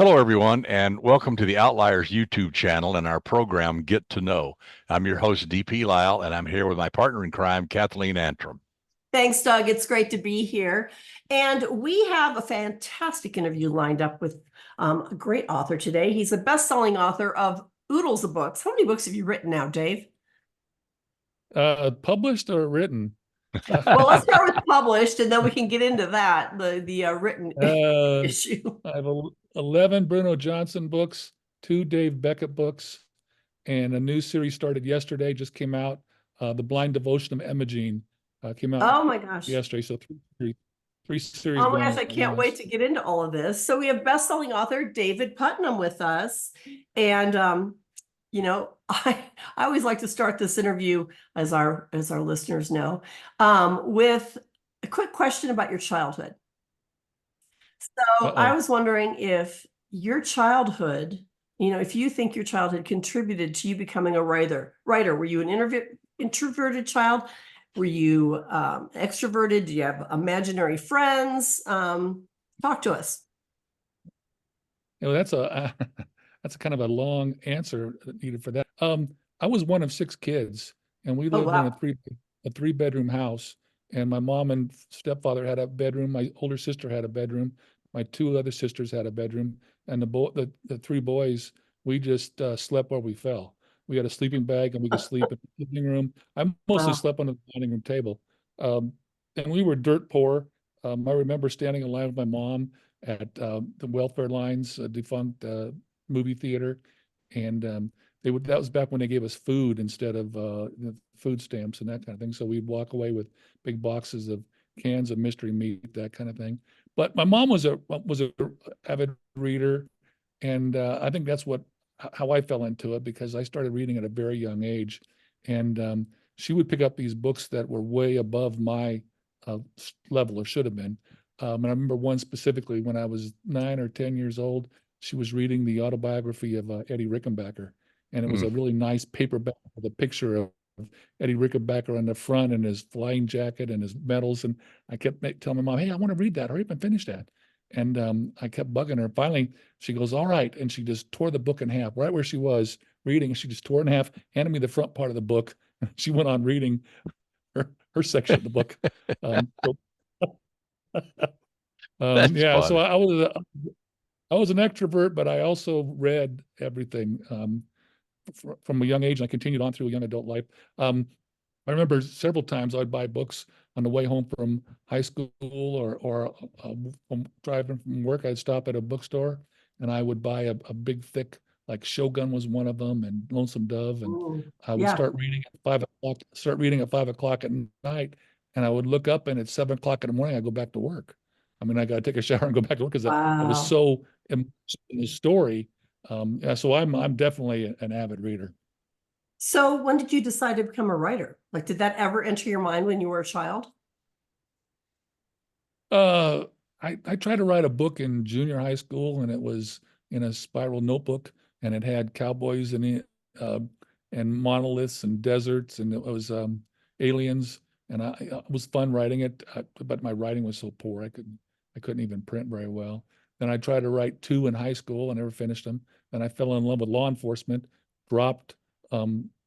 Hello, everyone, and welcome to the Outliers YouTube channel and our program, Get to Know. I'm your host, DP Lyle, and I'm here with my partner in crime, Kathleen Antrim. Thanks, Doug. It's great to be here. And we have a fantastic interview lined up with a great author today. He's a best-selling author of oodles of books. How many books have you written now, Dave? Published or written? Well, let's start with published, and then we can get into that, the written issue. I have 11 Bruno Johnson books, 2 Dave Beckett books, and a new series started yesterday, just came out. The Blind Devotion of Imogene came out Oh my gosh. yesterday. So three series. Oh my going gosh, I can't wait to get into all of this. So we have best-selling author David Putnam with us. And I always like to start this interview, as our listeners know, with a quick question about your childhood. So I was wondering if your childhood, if you think your childhood contributed to you becoming a writer. Were you an introverted child? Were you extroverted? Do you have imaginary friends? Talk to us. That's a that's kind of a long answer needed for that. I was one of 6 kids, and we lived in a 3-bedroom house. And my mom and stepfather had a bedroom. My older sister had a bedroom. My 2 other sisters had a bedroom. And the 3 boys, we just slept where we fell. We had a sleeping bag, and we could sleep in the living room. I mostly slept on the dining room table. And we were dirt poor. I remember standing in line with my mom at the welfare lines, a defunct movie theater. And that was back when they gave us food instead of food stamps and that kind of thing. So we'd walk away with big boxes of cans of mystery meat, that kind of thing. But my mom was a avid reader, and I think that's how I fell into it, because I started reading at a very young age. And she would pick up these books that were way above my level, or should have been. And I remember one specifically when I was 9 or 10 years old. She was reading the autobiography of Eddie Rickenbacker, and it was a really nice paperback with a picture of Eddie Rickenbacker on the front, and his flying jacket and his medals. And I kept telling my mom, "Hey, I want to read that. Hurry up and finish that." And I kept bugging her. Finally, she goes, "All right." And she just tore the book in half, right where she was reading. She just tore it in half, handed me the front part of the book. She went on reading her section of the book. Yeah, so I was an extrovert, but I also read everything from a young age, and I continued on through a young adult life. I remember several times I'd buy books on the way home from high school, or driving from work. I'd stop at a bookstore, and I would buy a big, thick, like Shogun was one of them, and Lonesome Dove, and I would start reading at 5 o'clock. Start reading at 5 o'clock at night, and I would look up, and at 7 o'clock in the morning, I go back to work. I mean, I got to take a shower and go back to work, because I was so immersed in the story. So I'm definitely an avid reader. So when did you decide to become a writer? Like, did that ever enter your mind when you were a child? I tried to write a book in junior high school, and it was in a spiral notebook, and it had cowboys and monoliths and deserts, and it was aliens, and it was fun writing it. But my writing was so poor, I couldn't even print very well. Then I tried to write 2 in high school. I never finished them. Then I fell in love with law enforcement, dropped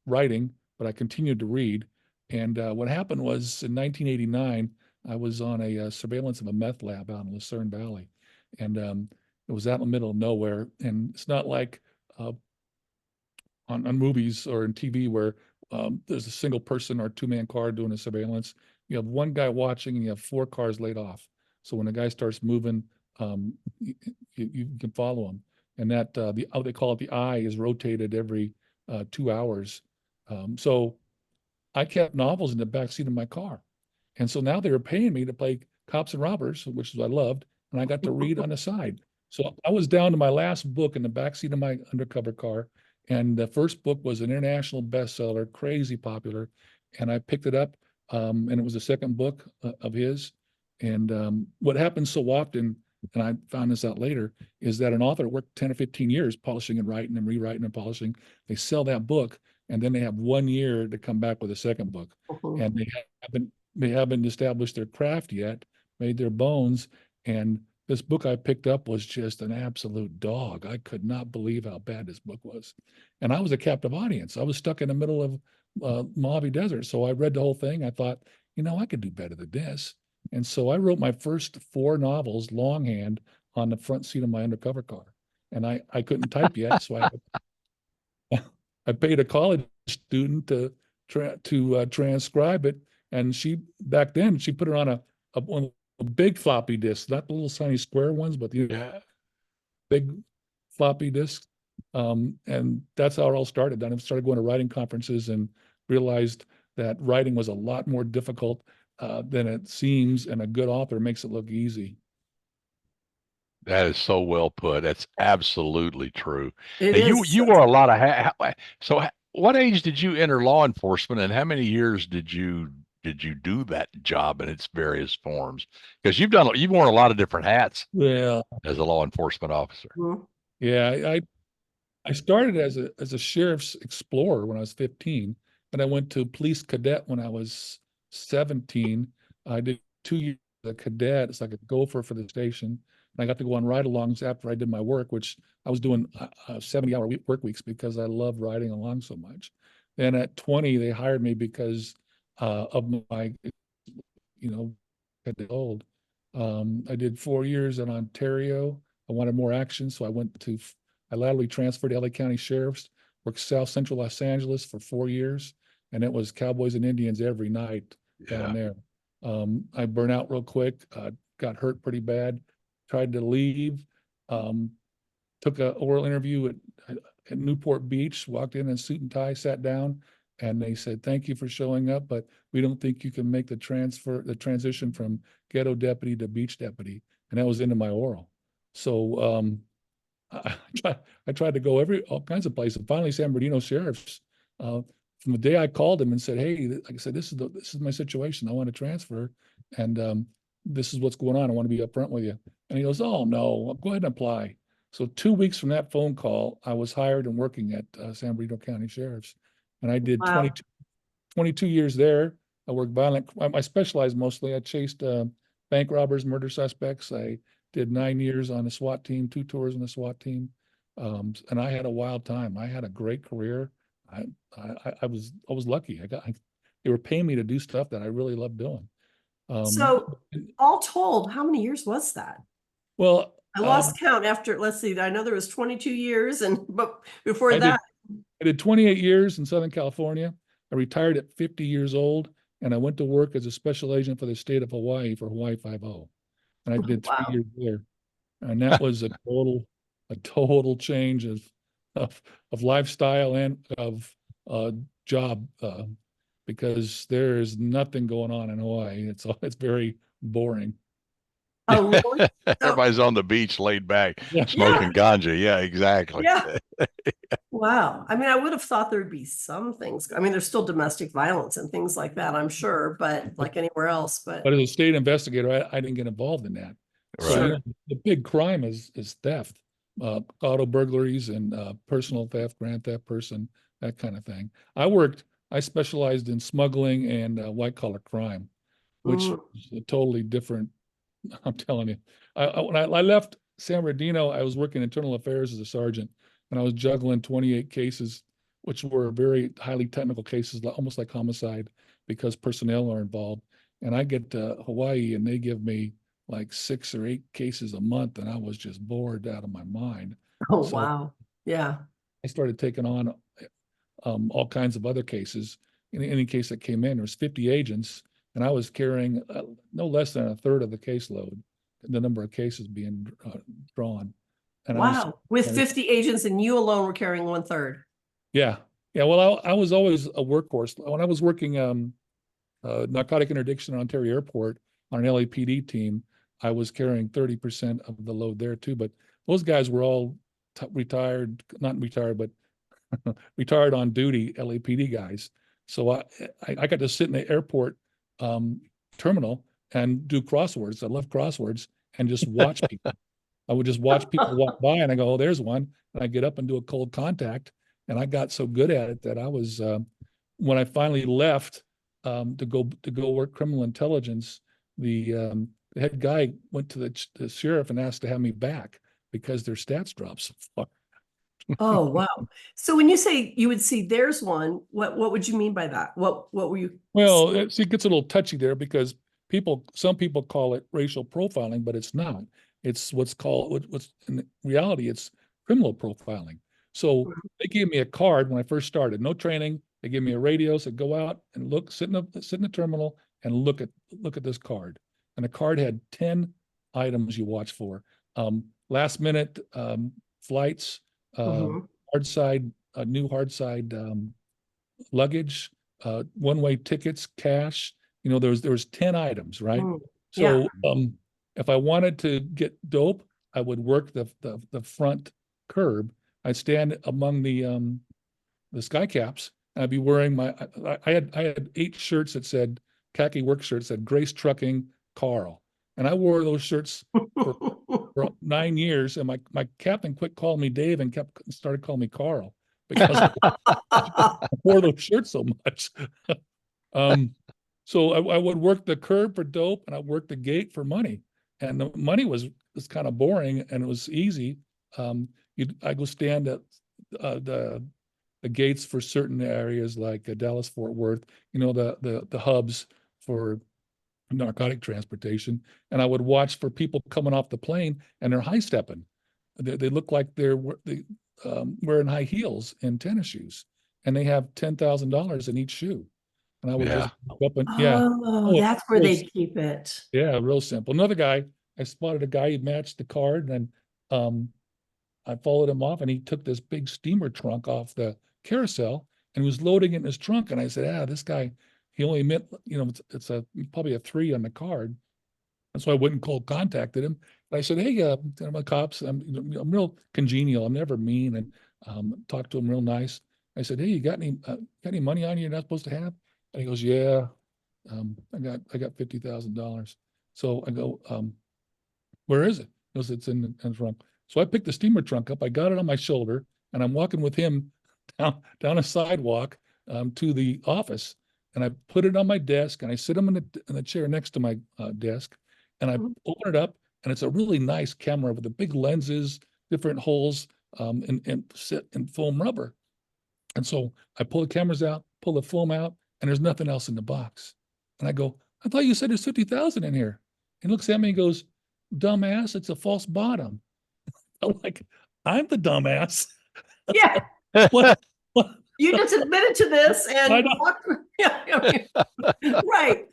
writing, but I continued to read. And what happened was, in 1989, I was on a surveillance of a meth lab out in Lucerne Valley. And it was out in the middle of nowhere. And it's not like on movies or in TV where there's a single person or 2-man car doing a surveillance. You have one guy watching, and you have 4 cars laid off. So when the guy starts moving, you can follow him. And that they call it the eye is rotated every 2 hours. So I kept novels in the backseat of my car. And so now they were paying me to play cops and robbers, which is what I loved, and I got to read on the side. So I was down to my last book in the backseat of my undercover car, and the first book was an international bestseller, crazy popular, and I picked it up, and it was the second book of his. And what happens so often, and I found this out later, is that an author worked 10 or 15 years polishing and writing and rewriting and polishing. They sell that book, and then they have 1 year to come back with a second book. And they haven't established their craft yet, made their bones, and this book I picked up was just an absolute dog. I could not believe how bad this book was. And I was a captive audience. I was stuck in the middle of Mojave Desert. So I read the whole thing. I thought, I could do better than this. And so I wrote my first 4 novels longhand on the front seat of my undercover car. And I couldn't type yet. So I paid a college student to transcribe it. And back then she put it on a big floppy disk, not the little tiny square ones, but the big floppy disk. And that's how it all started. Then I started going to writing conferences and realized that writing was a lot more difficult than it seems, and a good author makes it look easy. That is so well put. That's absolutely true. It Now, is. you wore a lot of so what age did you enter law enforcement, and how many years did you do that job in its various forms? Because you've worn a lot of different hats as a law enforcement officer. Mhm. Yeah, I started as a sheriff's explorer when I was 15, and I went to police cadet when I was 17. I did 2 years as a cadet. It's like a gopher for the station. And I got to go on ride-alongs after I did my work, which I was doing 70-hour work weeks because I love riding along so much. Then at 20, they hired me because of my, old. I did 4 years in Ontario. I wanted more action, so I laterally transferred to LA County Sheriff's, worked South Central Los Angeles for 4 years, and it was cowboys and Indians every night down there. I burned out real quick, got hurt pretty bad, tried to leave, took an oral interview at Newport Beach, walked in suit and tie, sat down, and they said, "Thank you for showing up, but we don't think you can make the transition from ghetto deputy to beach deputy." And that was into my oral. So I tried to go all kinds of places. Finally, San Bernardino Sheriff's, from the day I called him and said, "Hey," like I said, this is my situation. I want to transfer, and this is what's going on. I want to be upfront with you." And he goes, "Oh no, go ahead and apply." So 2 weeks from that phone call, I was hired and working at San Bernardino County Sheriff's, and I did 22 years there. I worked violent. I specialized mostly. I chased bank robbers, murder suspects. I did 9 years on the SWAT team, 2 tours on the SWAT team, and I had a wild time. I had a great career. I was lucky. They were paying me to do stuff that I really loved doing. So all told, how many years was that? Well, I lost count after, let's see, I know there was 22 years, but before that. I did 28 years in Southern California. I retired at 50 years old, and I went to work as a special agent for the state of Hawaii for Hawaii 5-0. And I did 3 years there. And that was a total change of lifestyle and of job, because there is nothing going on in Hawaii. It's very boring. Oh, really? Everybody's on the beach, laid back, smoking ganja. Yeah, exactly. Yeah. Wow. I mean, I would have thought there'd be some things. I mean, there's still domestic violence and things like that, I'm sure, but like anywhere else. But as a state investigator, I didn't get involved in that. Right. So the big crime is theft, auto burglaries and personal theft, grand theft, that kind of thing. I specialized in smuggling and white collar crime, which is a totally different. I'm telling you, when I left San Bernardino, I was working internal affairs as a sergeant, and I was juggling 28 cases, which were very highly technical cases, almost like homicide, because personnel are involved. And I get to Hawaii, and they give me like 6 or 8 cases a month, and I was just bored out of my mind. Oh, so wow. Yeah. I started taking on all kinds of other cases. In any case that came in, there was 50 agents, and I was carrying no less than a third of the caseload, the number of cases being drawn. And wow. With 50 agents, and you alone were carrying 1/3. Yeah. Yeah. Well, I was always a workhorse. When I was working narcotic interdiction at Ontario Airport on an LAPD team, I was carrying 30% of the load there too. But those guys were all retired, not retired, but retired on duty LAPD guys. So I got to sit in the airport terminal and do crosswords. I love crosswords, and just watch people. I would just watch people walk by, and I go, "Oh, there's one." And I get up and do a cold contact. And I got so good at it that I was, when I finally left to go work criminal intelligence, the the head guy went to the sheriff and asked to have me back because their stats dropped so far. Oh, wow. So when you say you would see there's one, what would you mean by that? What were you? Well, it gets a little touchy there because some people call it racial profiling, but it's not. It's what's in reality, it's criminal profiling. So they gave me a card when I first started, no training. They gave me a radio, said go out and look, sit in the terminal and look at this card. And the card had 10 items you watch for. Last minute flights, hard side, new hard side luggage, one-way tickets, cash. There was 10 items, right? So if I wanted to get dope, I would work the front curb. I'd stand among the sky caps. I'd be wearing I had 8 shirts that said khaki work shirts that said Grace Trucking Carl, and I wore those shirts for 9 years. And my captain quit calling me Dave and started calling me Carl because I wore those shirts so much. So I would work the curb for dope, and I worked the gate for money. And the money was kind of boring, and it was easy. I go stand at the gates for certain areas like Dallas, Fort Worth, the hubs for narcotic transportation. And I would watch for people coming off the plane and they're high stepping. They look like they're wearing high heels and tennis shoes, and they have $10,000 in each shoe. And I would just up and that's where they keep it. Yeah, real simple. Another guy, I spotted a guy, he matched the card, and I followed him off, and he took this big steamer trunk off the carousel and he was loading it in his trunk. And I said, this guy, he only meant, it's probably a 3 on the card. And so I went and contacted him. And I said, hey, I'm a cops. I'm real congenial. I'm never mean, and talked to him real nice. I said, hey, you got any money on you you're not supposed to have? And he goes, yeah, I got $50,000. So I go, where is it? He goes, it's in the trunk. So I picked the steamer trunk up. I got it on my shoulder, and I'm walking with him down a sidewalk to the office. And I put it on my desk, and I sit him in the chair next to my desk, and I open it up, and it's a really nice camera with the big lenses, different holes, and foam rubber. And so I pull the cameras out, pull the film out, and there's nothing else in the box. And I go, I thought you said there's 50,000 in here. And he looks at me and goes, dumbass, it's a false bottom. I'm like, I'm the dumbass. Yeah. what? You just admitted to this and right.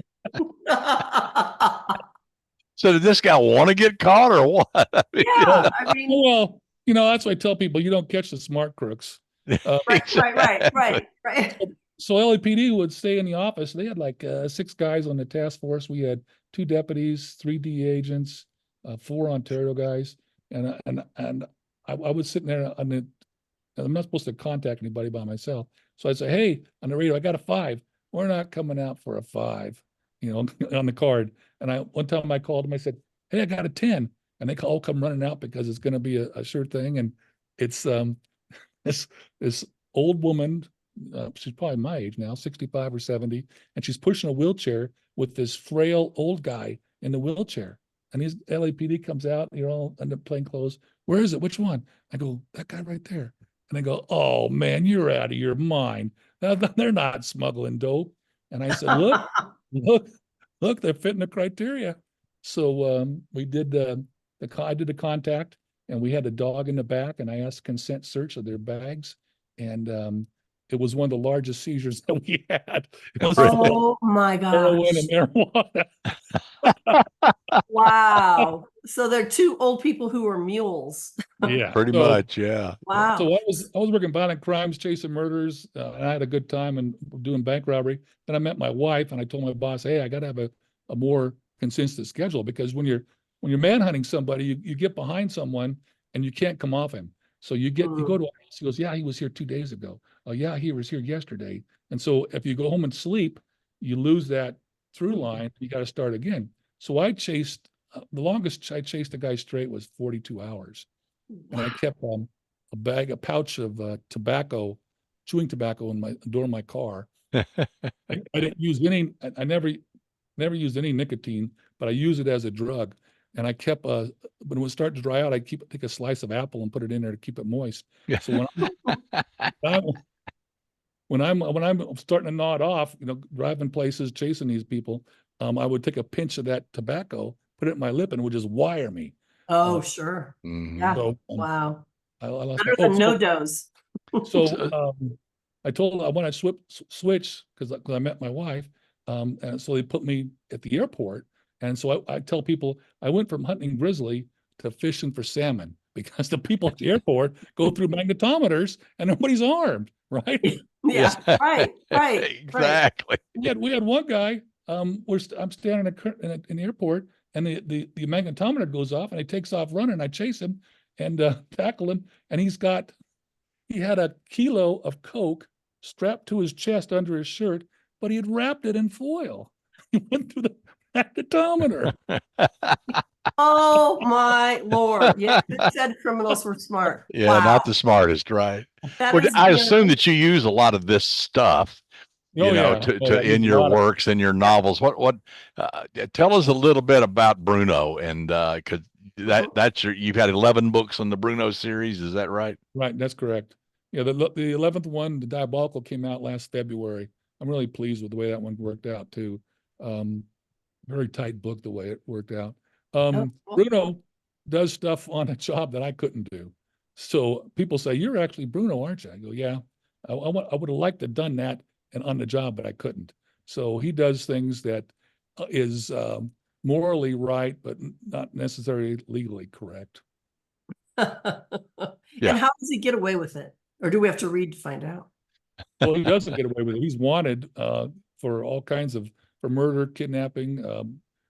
So did this guy want to get caught or what? I mean, well, that's why I tell people you don't catch the smart crooks. Right. So LAPD would stay in the office. They had like 6 guys on the task force. We had 2 deputies, 3 DEA agents, 4 Ontario guys, and I was sitting there I'm not supposed to contact anybody by myself. So I'd say, hey, on the radio, I got a 5. We're not coming out for a 5, on the card. And one time I called them, I said, hey, I got a 10. And they all come running out because it's going to be a sure thing. And it's this old woman, she's probably my age now, 65 or 70, and she's pushing a wheelchair with this frail old guy in the wheelchair. And his LAPD comes out, all in the plain clothes. Where is it? Which one? I go, that guy right there. And they go, oh man, you're out of your mind. They're not smuggling dope. And I said, look, they're fitting the criteria. So we did I did the contact, and we had a dog in the back, and I asked consent search of their bags. And it was one of the largest seizures that we had. Oh my gosh. Heroin and marijuana. Wow. So they're 2 old people who are mules. Yeah, pretty much. Yeah. Wow. So I was working violent crimes, chasing murders, and I had a good time and doing bank robbery. Then I met my wife, and I told my boss, hey, I got to have a more consistent schedule, because when you're manhunting somebody, you get behind someone and you can't come off him. So you go to a house. He goes, yeah, he was here 2 days ago. Oh yeah, he was here yesterday. And so if you go home and sleep, you lose that through line. You got to start again. So I chased, the longest I chased a guy straight was 42 hours. And I kept a pouch of chewing tobacco in my door of my car. I didn't use any, I never used any nicotine, but I use it as a drug. And I kept, when it was starting to dry out, I take a slice of apple and put it in there to keep it moist. So when I'm starting to nod off, driving places, chasing these people, I would take a pinch of that tobacco, put it in my lip, and it would just wire me. Oh, sure. Yeah. So, wow. I lost Better than no dose. So I told I want to switch because I met my wife, and so they put me at the airport. And so I tell people I went from hunting grizzly to fishing for salmon because the people at the airport go through magnetometers and nobody's armed, right? Yeah, right. Exactly. We had one guy. I'm standing in the airport, and the magnetometer goes off, and he takes off running. I chase him and tackle him, and he had a kilo of coke strapped to his chest under his shirt, but he had wrapped it in foil. He went through the magnetometer. Oh my Lord. Yeah, it said criminals were smart. Yeah, not the smartest, right? I assume that you use a lot of this stuff, in your works and your novels. What tell us a little bit about Bruno, and because you've had 11 books on the Bruno series, is that right? Right, that's correct. Yeah, the 11th one, the Diabolical, came out last February. I'm really pleased with the way that one worked out too. Very tight book the way it worked out. Bruno does stuff on a job that I couldn't do. So people say, "You're actually Bruno, aren't you?" I go, "Yeah." I would have liked to have done that and on the job, but I couldn't. So he does things that is morally right, but not necessarily legally correct. And how does he get away with it? Or do we have to read to find out? Well, he doesn't get away with it. He's wanted for all kinds of, for murder, kidnapping,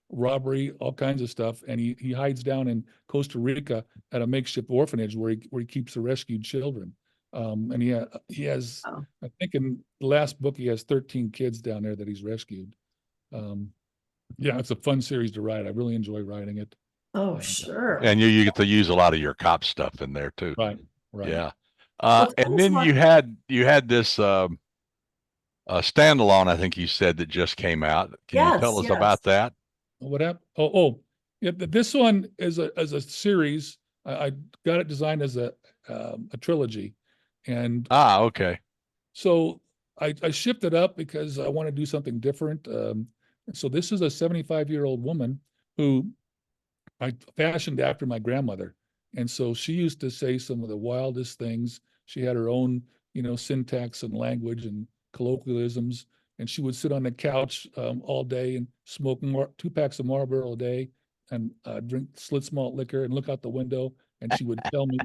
robbery, all kinds of stuff. And he hides down in Costa Rica at a makeshift orphanage where he keeps the rescued children. And he has, I think in the last book, he has 13 kids down there that he's rescued. Yeah, it's a fun series to write. I really enjoy writing it. Oh, sure. And you get to use a lot of your cop stuff in there too. Right. Yeah. And then you had this standalone, I think you said, that just came out. Can you tell us about that? What happened? Yeah, this one is a series. I got it designed as a trilogy, and okay. So I shipped it up because I want to do something different. So this is a 75-year-old woman who I fashioned after my grandmother, and so she used to say some of the wildest things. She had her own, syntax and language and colloquialisms, and she would sit on the couch all day and smoke 2 packs of Marlboro a day and drink Schlitz malt liquor and look out the window, and she would tell me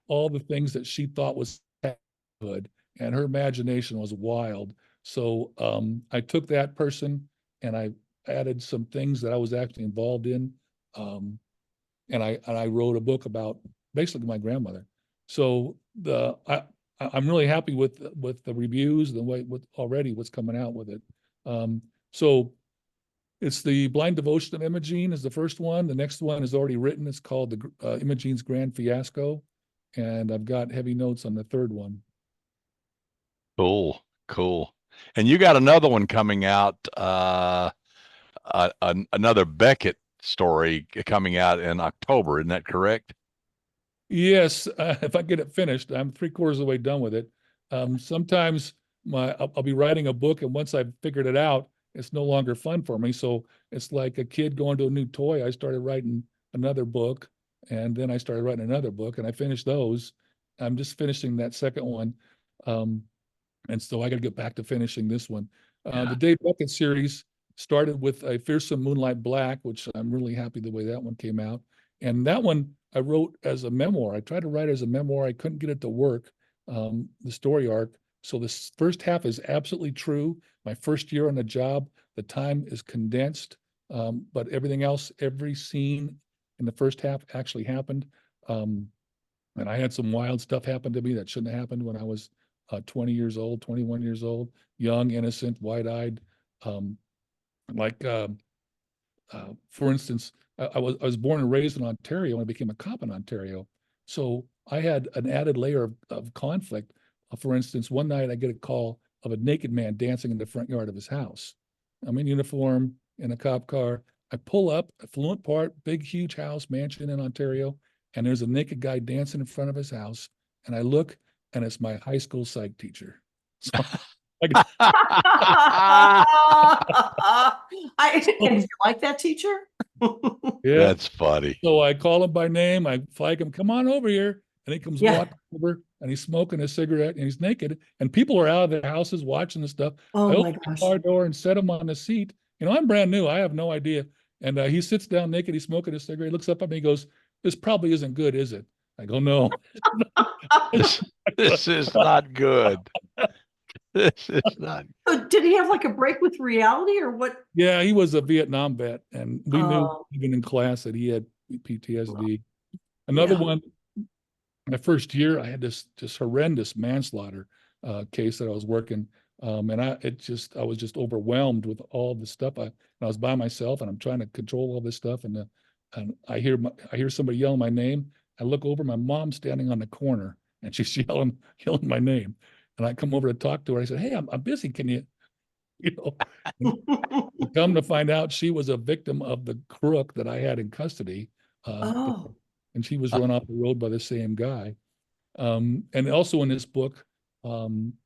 all the things that she thought was good, and her imagination was wild. So I took that person and I added some things that I was actually involved in, and I wrote a book about basically my grandmother. So I'm really happy with the reviews, what's coming out with it. So it's the Blind Devotion of Imogene is the first one. The next one is already written. It's called the Imogene's Grand Fiasco, and I've got heavy notes on the third one. Cool. And you got another one coming out, another Beckett story coming out in October. Isn't that correct? Yes, if I get it finished, I'm 3/4 of the way done with it. Sometimes I'll be writing a book, and once I've figured it out, it's no longer fun for me. So it's like a kid going to a new toy. I started writing another book, and then I started writing another book, and I finished those. I'm just finishing that second one. And so I got to get back to finishing this one. The Dave Beckett series started with A Fearsome Moonlight Black, which I'm really happy the way that one came out. And that one I wrote as a memoir. I tried to write as a memoir. I couldn't get it to work, the story arc. So this first half is absolutely true. My first year on the job, the time is condensed, but everything else, every scene in the first half actually happened. And I had some wild stuff happen to me that shouldn't have happened when I was 20 years old, 21 years old, young, innocent, wide-eyed. For instance, I was born and raised in Ontario, and I became a cop in Ontario. So I had an added layer of conflict. For instance, one night I get a call of a naked man dancing in the front yard of his house. I'm in uniform in a cop car. I pull up, affluent part, big, huge house, mansion in Ontario, and there's a naked guy dancing in front of his house. And I look, and it's my high school psych teacher. So And did you like that teacher? Yeah. That's funny. So I call him by name. I flag him, come on over here. And he comes walking over, and he's smoking a cigarette, and he's naked. And people are out of their houses watching this stuff. I open the car door and set him on the seat. You know, I'm brand new. I have no idea. And he sits down naked. He's smoking a cigarette. He looks up at me. He goes, "This probably isn't good, is it?" I go, "No." This is not good. This is not. So did he have like a break with reality or what? Yeah, he was a Vietnam vet, and we knew even in class that he had PTSD. Another one, my first year, I had this horrendous manslaughter case that I was working, and I was just overwhelmed with all the stuff. I was by myself, and I'm trying to control all this stuff, and I hear somebody yelling my name. I look over, my mom's standing on the corner, and she's yelling my name. And I come over to talk to her. I said, "Hey, I'm busy. Can you know?" Come to find out, she was a victim of the crook that I had in custody. And she was run off the road by the same guy. And also in this book,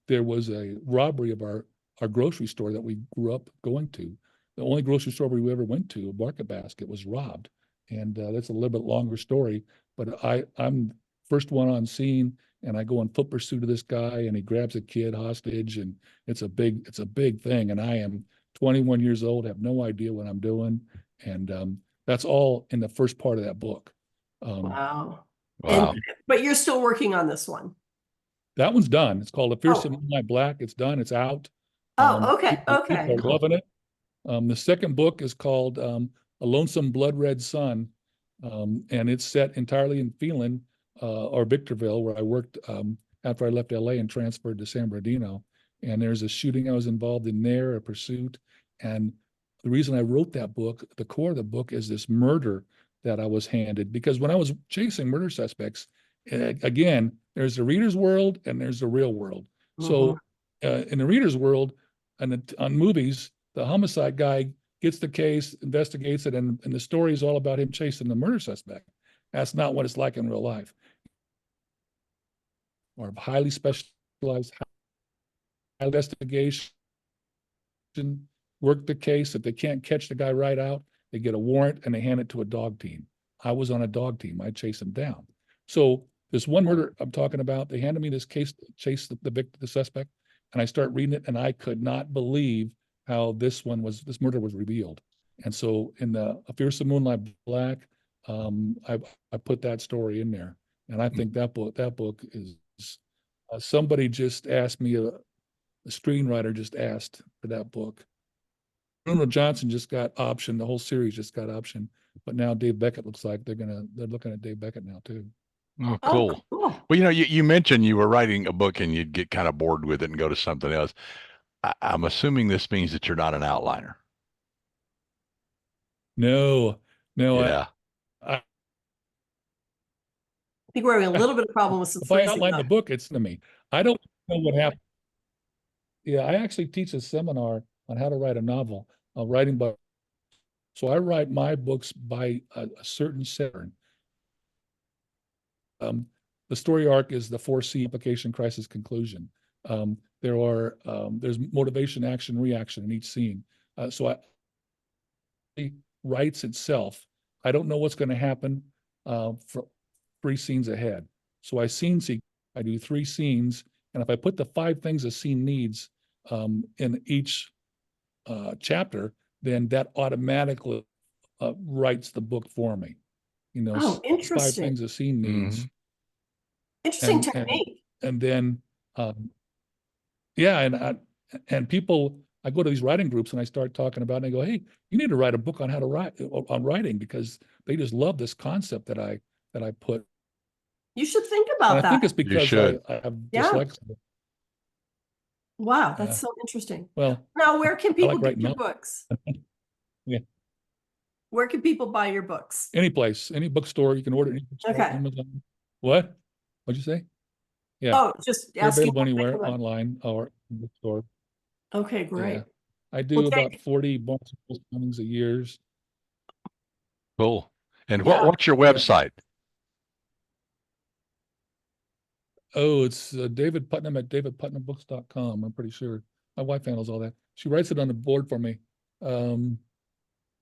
there was a robbery of our grocery store that we grew up going to. The only grocery store we ever went to, Market Basket, was robbed. And that's a little bit longer story, but I'm first one on scene, and I go in foot pursuit of this guy, and he grabs a kid hostage, and it's a big thing. And I am 21 years old, have no idea what I'm doing. And that's all in the first part of that book. Wow. But you're still working on this one. That one's done. It's called A Fearsome Moonlight Black. It's done. It's out. Okay. People are loving it. The second book is called A Lonesome Blood Red Sun, and it's set entirely in Phelan or Victorville, where I worked after I left LA and transferred to San Bernardino. And there's a shooting I was involved in there, a pursuit. And the reason I wrote that book, the core of the book, is this murder that I was handed. Because when I was chasing murder suspects, again, there's the reader's world and there's the real world. So in the reader's world, and on movies, the homicide guy gets the case, investigates it, and the story is all about him chasing the murder suspect. That's not what it's like in real life. Or highly specialized investigation, work the case. If they can't catch the guy right out, they get a warrant and they hand it to a dog team. I was on a dog team. I chase him down. So this one murder I'm talking about, they handed me this case, chase the victim, the suspect, and I start reading it, and I could not believe how this murder was revealed. And so in the A Fearsome Moonlight Black, I put that story in there. And I think that book is, somebody just asked me, a screenwriter just asked for that book. Bruno Johnson just got optioned. The whole series just got optioned. But now Dave Beckett looks like they're looking at Dave Beckett now too. Oh, cool. Well, you mentioned you were writing a book and you'd get kind of bored with it and go to something else. I'm assuming this means that you're not an outliner. No. Yeah. I think we're having a little bit of problem with some. If I outline the book, it's to me. I don't know what happened. Yeah, I actually teach a seminar on how to write a novel, writing book. So I write my books by a certain pattern. The story arc is the 4C: application, crisis, conclusion. There's motivation, action, reaction in each scene. So it writes itself. I don't know what's going to happen for 3 scenes ahead. So I do 3 scenes, and if I put the 5 things a scene needs in each chapter, then that automatically writes the book for me. You know, interesting. 5 things a scene needs. Interesting technique. And then, and people, I go to these writing groups and I start talking about it, and they go, "Hey, you need to write a book on how to write, on writing," because they just love this concept that I put. You should think about that. I think it's because I have dyslexia. Wow, that's so interesting. Well, now where can people get your books? Yeah. Where can people buy your books? Any place, any bookstore. You can order any bookstore. Okay. Amazon. What'd you say? Yeah. Oh, just asking. Available anywhere, online or in the store. Okay, great. Yeah. I do about 40 books a year. Cool. And Yeah. what's your website? Oh, it's David Putnam at davidputnambooks.com. I'm pretty sure. My wife handles all that. She writes it on the board for me. It's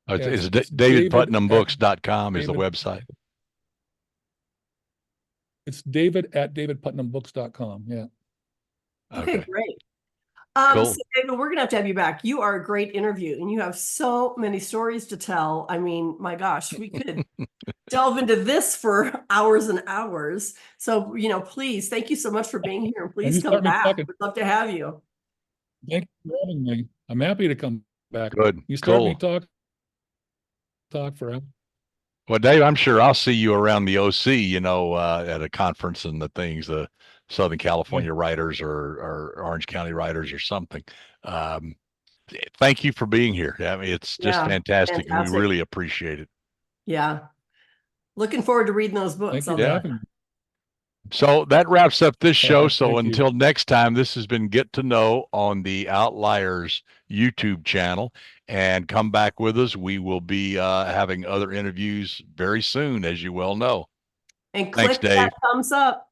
it's davidputnambooks.com is the David, website. It's David at davidputnambooks.com. Yeah. Okay, great. Cool. So David, we're gonna have to have you back. You are a great interview, and you have so many stories to tell. I mean, my gosh, we could delve into this for hours and hours. So, please, thank you so much for being here, and please come back. We'd love to have you. Thank you for having me. I'm happy to come back. Good. You start cool. me talk forever. Well, Dave, I'm sure I'll see you around the OC, at a conference and the things, the Southern California writers or Orange County writers or something. Thank you for being here. I mean, it's just fantastic, and we really appreciate it. Yeah. Looking forward to reading those books. Thank you for having me. So that wraps up this show. So Thank until you. next time, this has been Get to Know on the Outliers YouTube channel, and come back with us. We will be having other interviews very soon, as you well know. And click that thumbs up.